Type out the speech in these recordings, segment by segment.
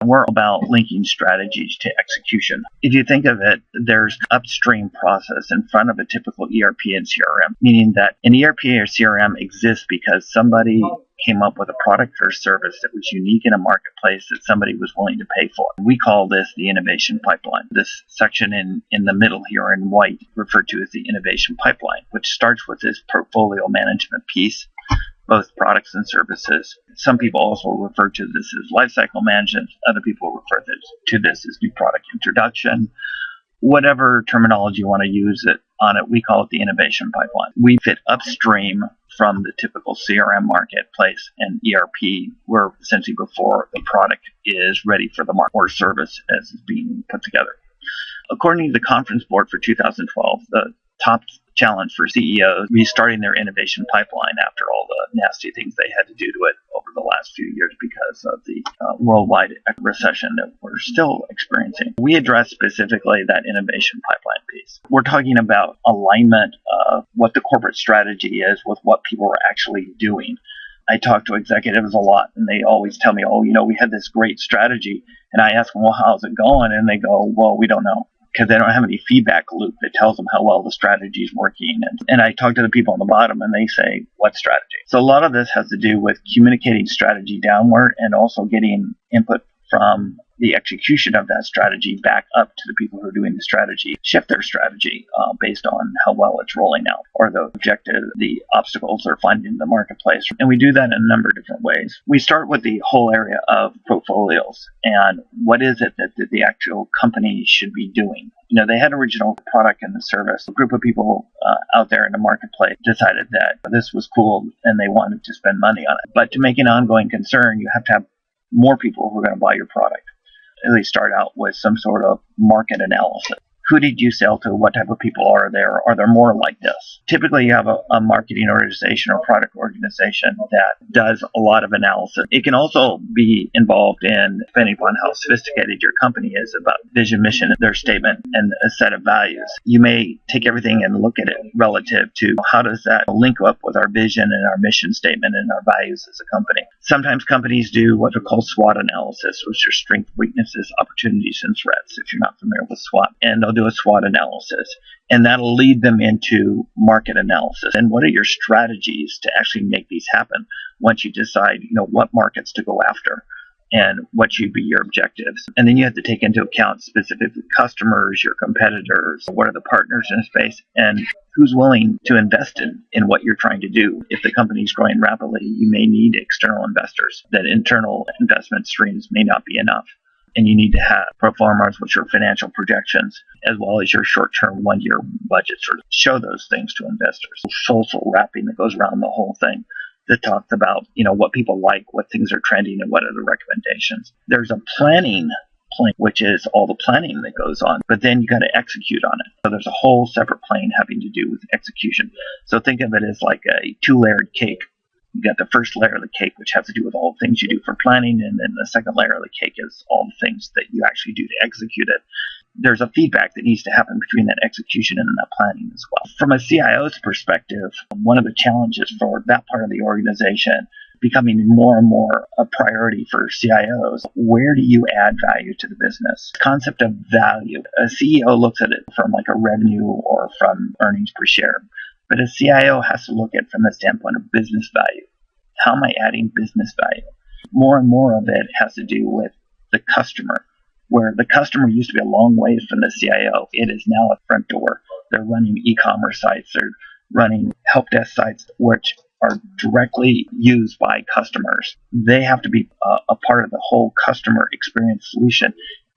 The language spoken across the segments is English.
We're about linking strategies to execution. If you think of it, there's an upstream process in front of a typical ERP and CRM, meaning that an ERP or CRM exists because somebody came up with a product or service that was unique in a marketplace that somebody was willing to pay for. We call this the innovation pipeline. This section in the middle here in white referred to as the innovation pipeline, which starts with this portfolio management piece, both products and services. Some people also refer to this as lifecycle management. Other people refer to this as new product introduction. Whatever terminology you want to use on it, we call it the innovation pipeline. We fit upstream from the typical CRM marketplace and ERP, where essentially before the product is ready for the market or service as it's being put together. According to the conference board for 2012, the top challenge for CEOs restarting their innovation pipeline after all the nasty things they had to do to it over the last few years because of the worldwide recession that we're still experiencing. We address specifically that innovation pipeline piece. We're talking about alignment of what the corporate strategy is with what people are actually doing. I talk to executives a lot, and they always tell me, we had this great strategy. And I ask them, well, how's it going? And they go, well, we don't know, because they don't have any feedback loop that tells them how well the strategy is working. And I talk to the people on the bottom, and they say, what strategy? So a lot of this has to do with communicating strategy downward and also getting input from the execution of that strategy back up to the people who are doing the strategy, shift their strategy based on how well it's rolling out or the objective, the obstacles they're finding in the marketplace. And we do that in a number of different ways. We start with the whole area of portfolios and what is it that the actual company should be doing. They had original product and the service. A group of people out there in the marketplace decided that this was cool and they wanted to spend money on it. But to make an ongoing concern, you have to have more people who are going to buy your product. At least start out with some sort of market analysis. Who did you sell to? What type of people are there? Are there more like this? Typically, you have a marketing organization or product organization that does a lot of analysis. It can also be involved in, depending upon how sophisticated your company is, about vision, mission, their statement, and a set of values. You may take everything and look at it relative to how does that link up with our vision and our mission statement and our values as a company. Sometimes companies do what are called SWOT analysis, which are strengths, weaknesses, opportunities, and threats, if you're not familiar with SWOT. And they'll do a SWOT analysis, and that'll lead them into market analysis. And what are your strategies to actually make these happen once you decide, what markets to go after and what should be your objectives? And then you have to take into account specifically customers, your competitors, what are the partners in the space, and who's willing to invest in what you're trying to do. If the company's growing rapidly, you may need external investors. That internal investment streams may not be enough. And you need to have pro formas, which are financial projections, as well as your short-term one-year budget, sort of show those things to investors. Social wrapping that goes around the whole thing that talks about, what people like, what things are trending, and what are the recommendations. There's a planning plane, which is all the planning that goes on, but then you got to execute on it. So there's a whole separate plane having to do with execution. So think of it as like a two-layered cake. You got the first layer of the cake, which has to do with all the things you do for planning, and then the second layer of the cake is all the things that you actually do to execute it. There's a feedback that needs to happen between that execution and that planning as well. From a CIO's perspective, one of the challenges for that part of the organization becoming more and more a priority for CIOs, where do you add value to the business? Concept of value. A CEO looks at it from like a revenue or from earnings per share. But a CIO has to look at it from the standpoint of business value. How am I adding business value? More and more of it has to do with the customer, where the customer used to be a long way from the CIO. It is now a front door. They're running e-commerce sites. They're running help desk sites, which are directly used by customers. They have to be a part of the whole customer experience solution,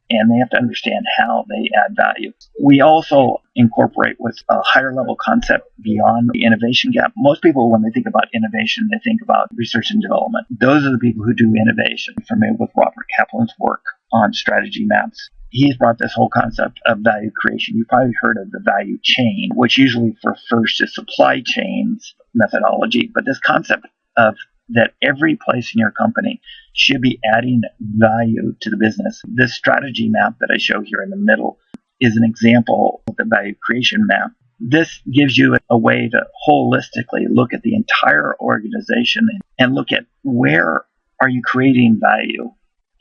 and they have to understand how they add value. We also incorporate with a higher level concept beyond the innovation gap. Most people, when they think about innovation, they think about research and development. Those are the people who do innovation. I'm familiar with Robert Kaplan's work on strategy maps. He's brought this whole concept of value creation. You've probably heard of the value chain, which usually refers to supply chains methodology, but this concept of that every place in your company should be adding value to the business. This strategy map that I show here in the middle is an example of the value creation map. This gives you a way to holistically look at the entire organization and look at where are you creating value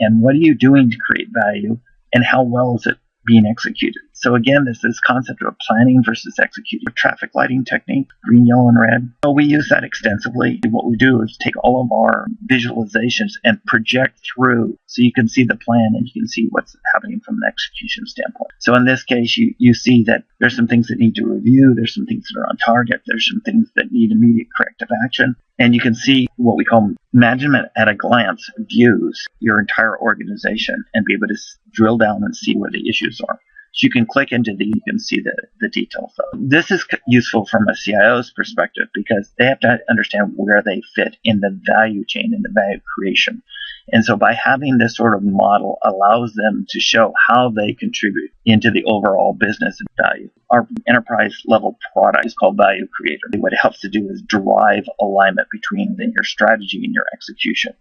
and what are you doing to create value, and how well is it being executed. So again, this concept of planning versus executing. Traffic lighting technique, green, yellow, and red. So we use that extensively. What we do is take all of our visualizations and project through so you can see the plan and you can see what's happening from an execution standpoint. So in this case, you see that there's some things that need to review, there's some things that are on target, there's some things that need immediate corrective action. And you can see what we call management at a glance views your entire organization and be able to drill down and see where the issues are. So you can click into you can see the details. So this is useful from a CIO's perspective because they have to understand where they fit in the value chain, in the value creation. And so by having this sort of model allows them to show how they contribute into the overall business and value. Our enterprise level product is called Value Creator. What it helps to do is drive alignment between your strategy and your execution,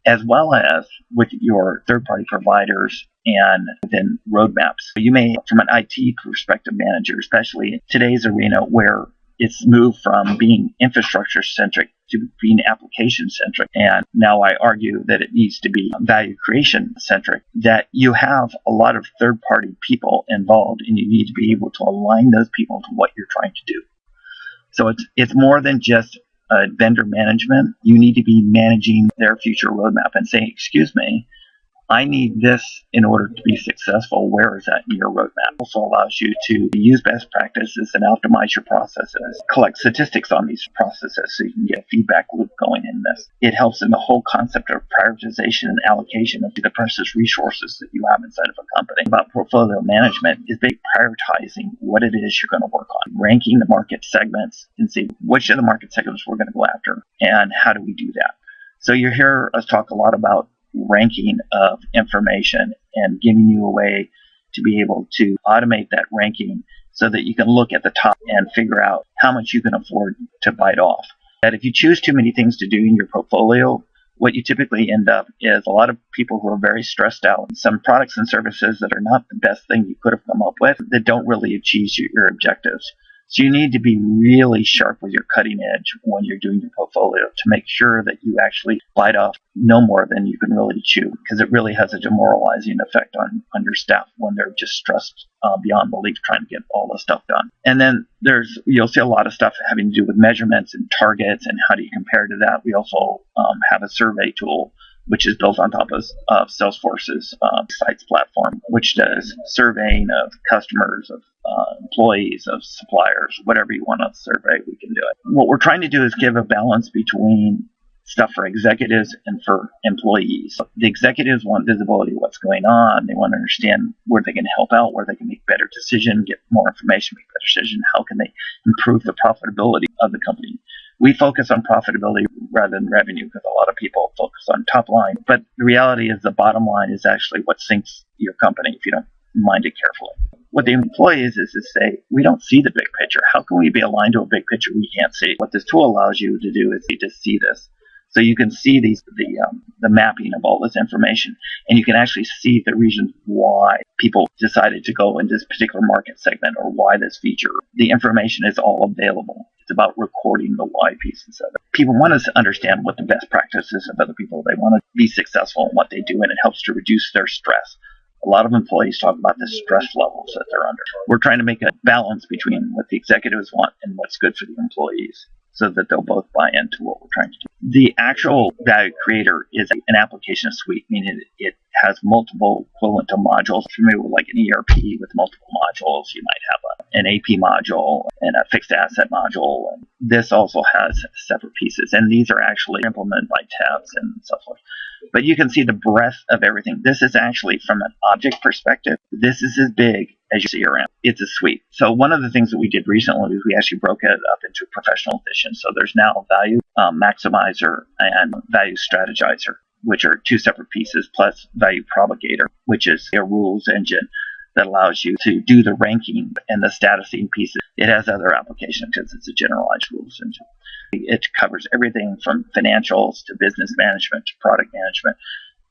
as well as with your third-party providers and within roadmaps. You may, from an IT perspective manager, especially in today's arena where it's moved from being infrastructure-centric to being application-centric, and now I argue that it needs to be value creation-centric, that you have a lot of third-party people involved, and you need to be able to align those people to what you're trying to do. So it's more than just vendor management. You need to be managing their future roadmap and saying, excuse me, I need this in order to be successful. Where is that in your roadmap? It also allows you to use best practices and optimize your processes, collect statistics on these processes so you can get a feedback loop going in this. It helps in the whole concept of prioritization and allocation of the precious resources that you have inside of a company. About portfolio management is basically prioritizing what it is you're going to work on, ranking the market segments and see which of the market segments we're going to go after and how do we do that. So you hear us talk a lot about ranking of information and giving you a way to be able to automate that ranking so that you can look at the top and figure out how much you can afford to bite off. That if you choose too many things to do in your portfolio, what you typically end up is a lot of people who are very stressed out, some products and services that are not the best thing you could have come up with that don't really achieve your objectives. So you need to be really sharp with your cutting edge when you're doing your portfolio to make sure that you actually bite off no more than you can really chew, because it really has a demoralizing effect on your staff when they're just stressed beyond belief trying to get all the stuff done. And then you'll see a lot of stuff having to do with measurements and targets and how do you compare to that. We also have a survey tool which is built on top of Salesforce's Sites platform, which does surveying of customers, of employees, of suppliers, whatever you want to survey, we can do it. What we're trying to do is give a balance between stuff for executives and for employees. The executives want visibility of what's going on. They want to understand where they can help out, where they can make better decisions, get more information, make better decisions. How can they improve the profitability of the company? We focus on profitability rather than revenue because a lot of people focus on top line. But the reality is the bottom line is actually what sinks your company if you don't mind it carefully. What the employees is to say, we don't see the big picture. How can we be aligned to a big picture we can't see? What this tool allows you to do is to see this. So you can see the mapping of all this information, and you can actually see the reasons why people decided to go in this particular market segment or why this feature. The information is all available. It's about recording the why pieces of it. People want to understand what the best practices of other people. They want to be successful in what they do, and it helps to reduce their stress. A lot of employees talk about the stress levels that they're under. We're trying to make a balance between what the executives want and what's good for the employees, so that they'll both buy into what we're trying to do. The actual Value Creator is an application suite, meaning it has multiple equivalent to modules. If you're familiar with like an ERP with multiple modules, you might have an AP module and a fixed asset module. And this also has separate pieces, and these are actually implemented by tabs and so forth. But you can see the breadth of everything. This is actually, from an object perspective, this is as big as your CRM. It's a suite. So one of the things that we did recently is we actually broke it up into professional edition. So there's now Value Maximizer and Value Strategizer, which are two separate pieces, plus Value Propagator, which is a rules engine that allows you to do the ranking and the statusing pieces. It has other applications because it's a generalized rules engine. It covers everything from financials to business management to product management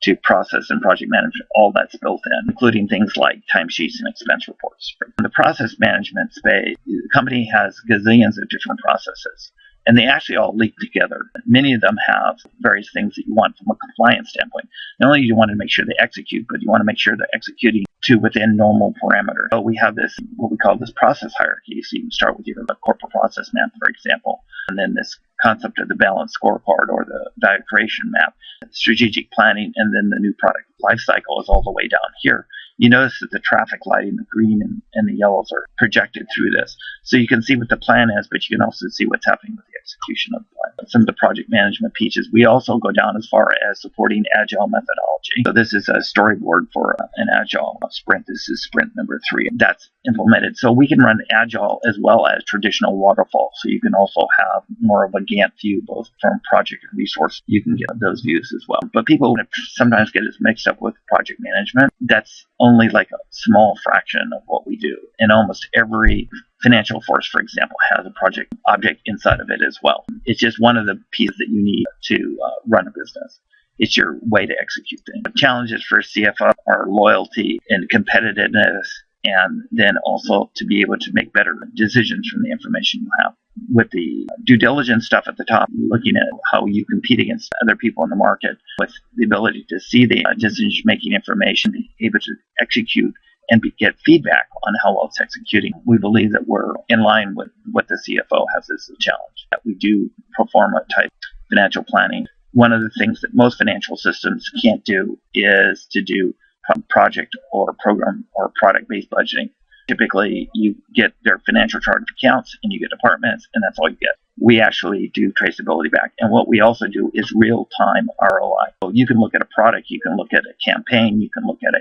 to process and project management. All that's built in, including things like timesheets and expense reports. In the process management space, the company has gazillions of different processes. And they actually all link together. Many of them have various things that you want from a compliance standpoint. Not only do you want to make sure they execute, but you want to make sure they're executing to within normal parameters. So we have this, what we call this process hierarchy. So you can start with your corporate process map, for example, and then this concept of the balanced scorecard or the value creation map, strategic planning, and then the new product life cycle is all the way down here. You notice that the traffic lighting, the green and the yellows are projected through this. So you can see what the plan is, but you can also see what's happening with the execution of the plan. Some of the project management pieces. We also go down as far as supporting agile methodology. So this is a storyboard for an agile sprint. This is sprint number 3. That's implemented. So we can run agile as well as traditional waterfall. So you can also have more of a Gantt view, both from project and resource. You can get those views as well. But people sometimes get it mixed up with project management. That's only like a small fraction of what we do. And almost every financial force, for example, has a project object inside of it as well. It's just one of the pieces that you need to run a business. It's your way to execute things. The challenges for CFO are loyalty and competitiveness, and then also to be able to make better decisions from the information you have. With the due diligence stuff at the top, looking at how you compete against other people in the market, with the ability to see the decision-making information, be able to execute and get feedback on how well it's executing. We believe that we're in line with what the CFO has as a challenge, that we do pro forma type financial planning. One of the things that most financial systems can't do is to do project or program or product-based budgeting. Typically, you get their financial chart of accounts and you get departments, and that's all you get. We actually do traceability back. And what we also do is real-time ROI. So you can look at a product, you can look at a campaign, you can look at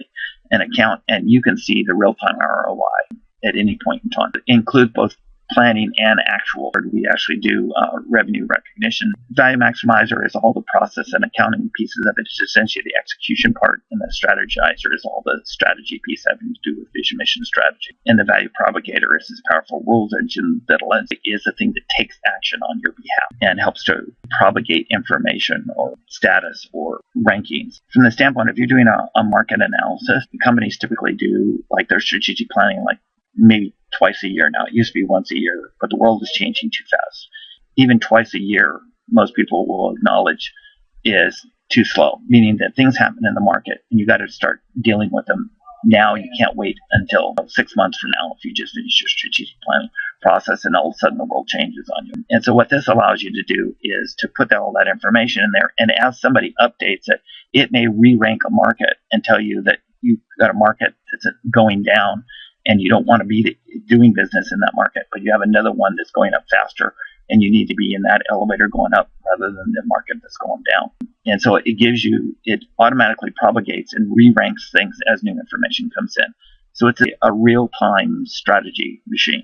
an account, and you can see the real-time ROI at any point in time. It includes both planning and actual. We actually do revenue recognition. Value Maximizer is all the process and accounting pieces of it. It's essentially the execution part, and the Strategizer is all the strategy piece having to do with vision, mission, strategy. And the Value Propagator is this powerful rules engine that is the thing that takes action on your behalf and helps to propagate information or status or rankings. From the standpoint, if you're doing a market analysis, companies typically do like their strategic planning like maybe twice a year now. It used to be once a year, but the world is changing too fast. Even twice a year, most people will acknowledge is too slow, meaning that things happen in the market and you got to start dealing with them now. You can't wait until 6 months from now if you just finish your strategic planning process and all of a sudden the world changes on you. And so what this allows you to do is to put all that information in there, and as somebody updates it, it may re-rank a market and tell you that you've got a market that's going down and you don't want to be doing business in that market, but you have another one that's going up faster, and you need to be in that elevator going up rather than the market that's going down. And so it automatically propagates and re-ranks things as new information comes in. So it's a real-time strategy machine.